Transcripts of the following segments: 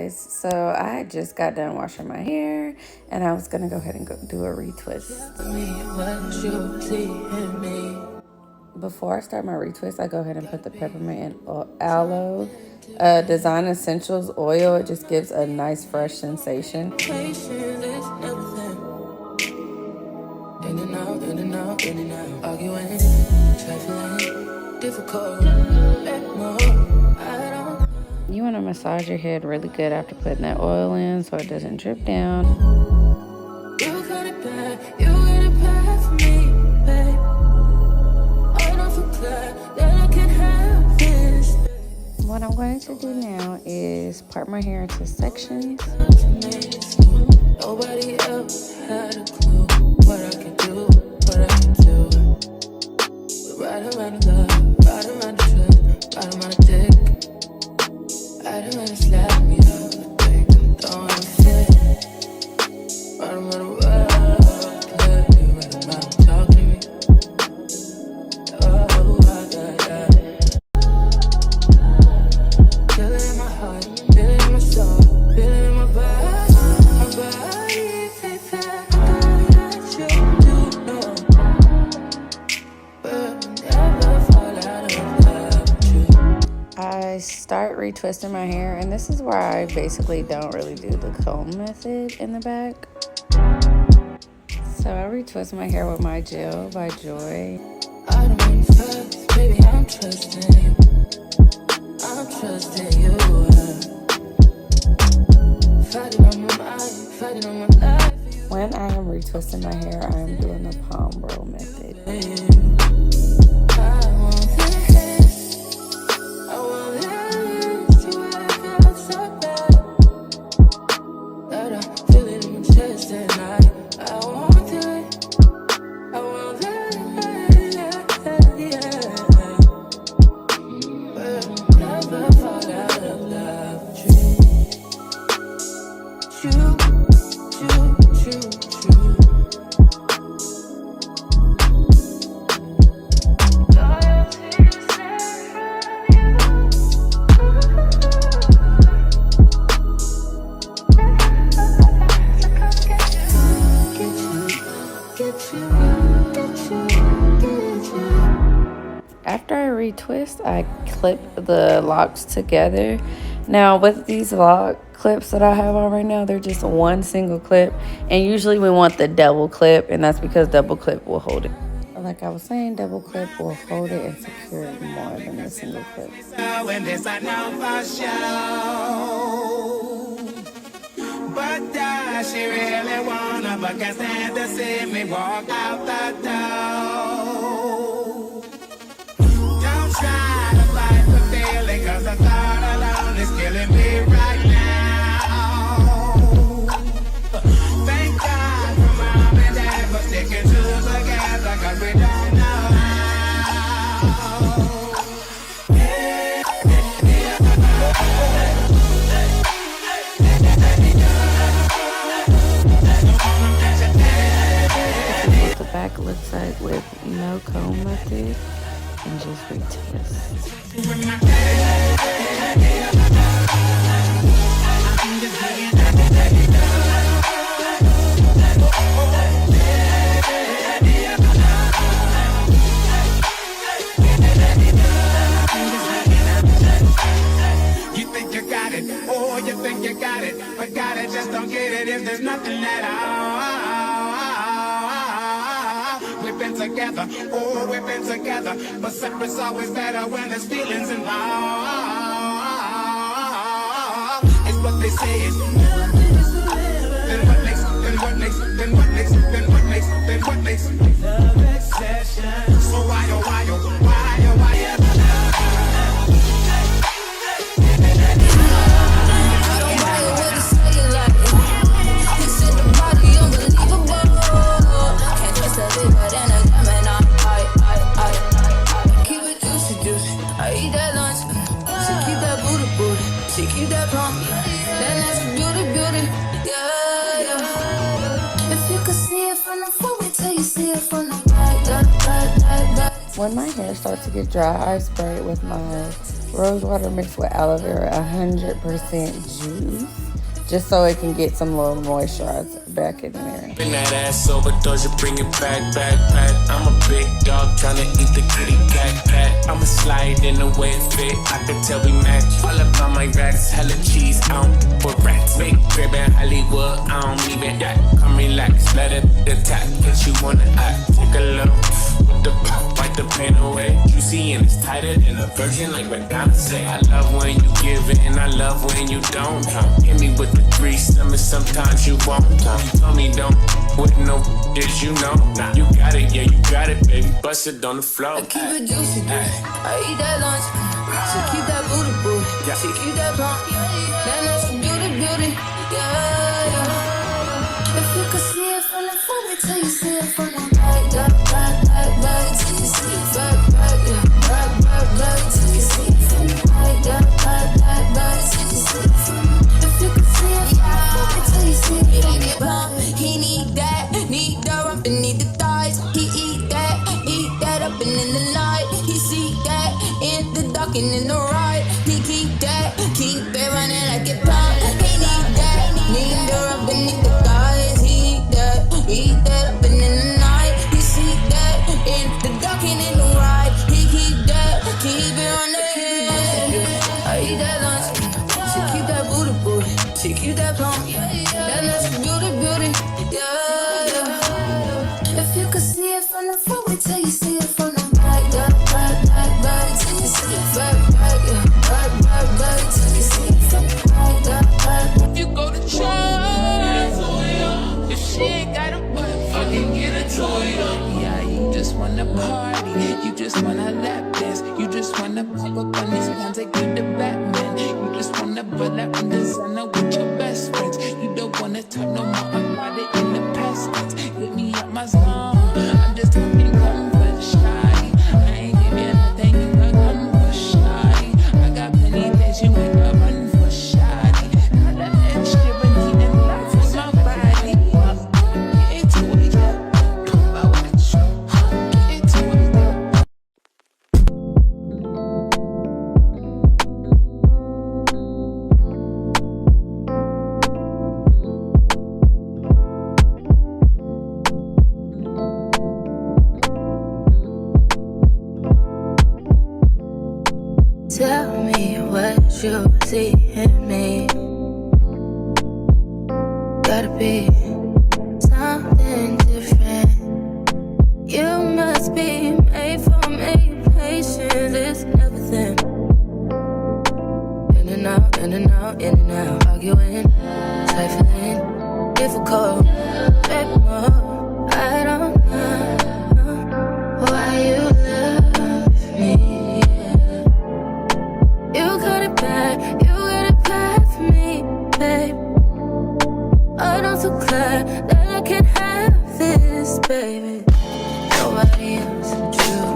guys, so I just got done washing my hair and I was gonna go ahead and do a retwist. Before I start my retwist, I go ahead and put the peppermint and aloe Design Essentials oil. It just gives a nice fresh sensation. You want to massage your head really good after putting that oil in so it doesn't drip down. What I'm going to do now is part my hair into sections. Nobody else had a clue what I could do, what I could do. Right around love, right around the truth, right around the dick. I don't wanna slap me up, I think I'm throwing a fit. Right around the world, play you right around talking to me. Oh, I got that. Feel it in my heart, feel it in my soul, feel it in my body, baby. I you know, but never fall out of love with you. I start retwisting my hair, and this is where I basically don't really do the comb method in the back. So I retwist my hair with my gel by JOIE. I don't mean fast, baby, I'm trusting you. I'm trusting you. Fighting on my mind, fighting on my life. When I am retwisting my hair, I am doing the palm roll method. After I retwist, I clip the locks together. Now with these lock clips that I have on right now, they're just one single clip, and usually we want the double clip, and that's because double clip will hold it. Like I was saying, double clip will hold it and secure it more than the single clip. But does she really wanna, but can't stand to see me walk out the door. Don't try to fight the feeling, cause the thought alone is killing me right now. Thank God for mom and dad for sticking together, cause we don't know how. Back looks like with no comb method and just retwist. You think you got it, oh, you think you got it, but got it, just don't get it if there's nothing at all. We've been together, oh, we've been together, but separate's always better when there's feelings involved. It's what they say is then what makes, then what makes, then what makes, then what makes, then what makes love exception. So why, oh, why, oh, why, oh, why, When my hair starts to get dry, I spray it with my rose water mixed with aloe vera, 100% juice, just so it can get some little moisturizer back in there. Been that ass overdose, you bring it back. I'm a big dog tryna eat the kitty cat. I'ma slide in the way it fit, I can tell we match. All about my racks, hella cheese, I don't for rats. Big crib in Hollywood, I don't even that. Come relax, let it attack, get you on the act. Take a little with the pop, wipe the pain away. Juicy and it's tighter than a virgin, like Madonna say. I love when you give it and I love when you don't. Hit me with the threesome and sometimes you won't. You told me don't with no is you know. You got it, yeah, you got it, baby. Bust it on the floor. I keep it juicy, I eat that lunch. So keep that booty. So keep that pump. That nice beauty. Yeah. If you could see it from the front, wait till you see it from the back. Back till you see it. Back, yeah. Back till you see it from the back. Back till you see it from the back. If you could see it from the front, wait till you see it from the back. He need that, need the rump and need the thighs. He eat that up and in the night. He see that in the dark and in the ride. He keep it running like it pump. He need the rump and need the thighs. He eat that up and in the night. He see that in the dark and in the ride. He keep it running. I eat that lunch. She keep that booty. She keep that pump. That nice beauty. Yeah. If you could see it from the front, wait till you see it from the back. Back till you see it. Back, yeah. Back till you see it from the back. If you go to church, if she ain't got a butt, fucking get a toy. Yeah, you just wanna party, you just wanna lap dance, you just wanna pop up on these ones like you the Batman. You just wanna pull up in designer with your best friends. You don't wanna talk no more about it in the past tense. Get me out my zone. I'm just talking comfort, shy. I ain't giving nothing, you got comfort, shy. I got plenty things you ain't got run for, shy. Got that extra need and life in my body. Get into it, yeah. Come out with you. Get into it, yeah. Tell me what you see in me. Gotta be something different. You must be made for me. Patience is everything. In and out, arguing, trifling, difficult, baby, more. I don't know why you love me. You got it bad for me, babe. But I'm so glad that I can have this, baby. Nobody else true.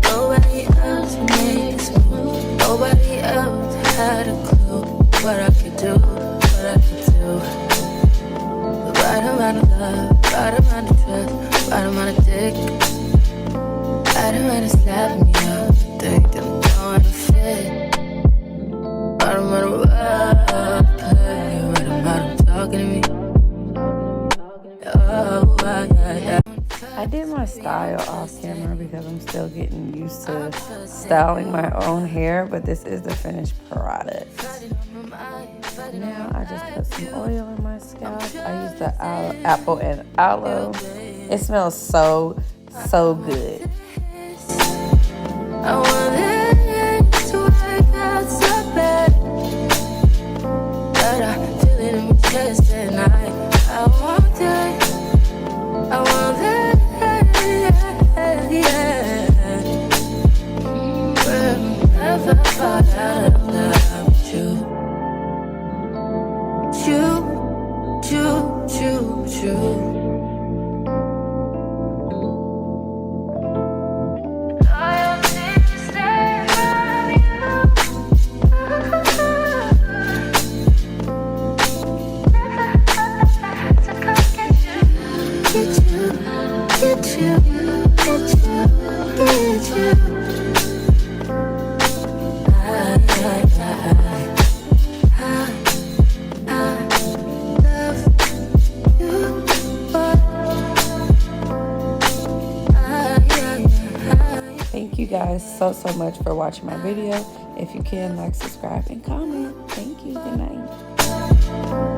Nobody else makes me. Nobody else had a clue what I could do. The right amount of love, right amount of trust, right amount of dick. Right amount of slapping me up, think that I'm going to fit. Right amount of wordplay, right amount of talking to me. Oh, yeah. I did my style off camera because I'm still getting used to styling my own hair, but this is the finished product. Now I just put some oil in my scalp. I use the apple and aloe. It smells so good. I want it to work out so bad, but I feel it in my chest and I want it. I want it, yeah. We'll never fall out of love with you. Choo. Get you. guys so much for watching my video. If you can, like, subscribe, and comment. Thank you. Good night.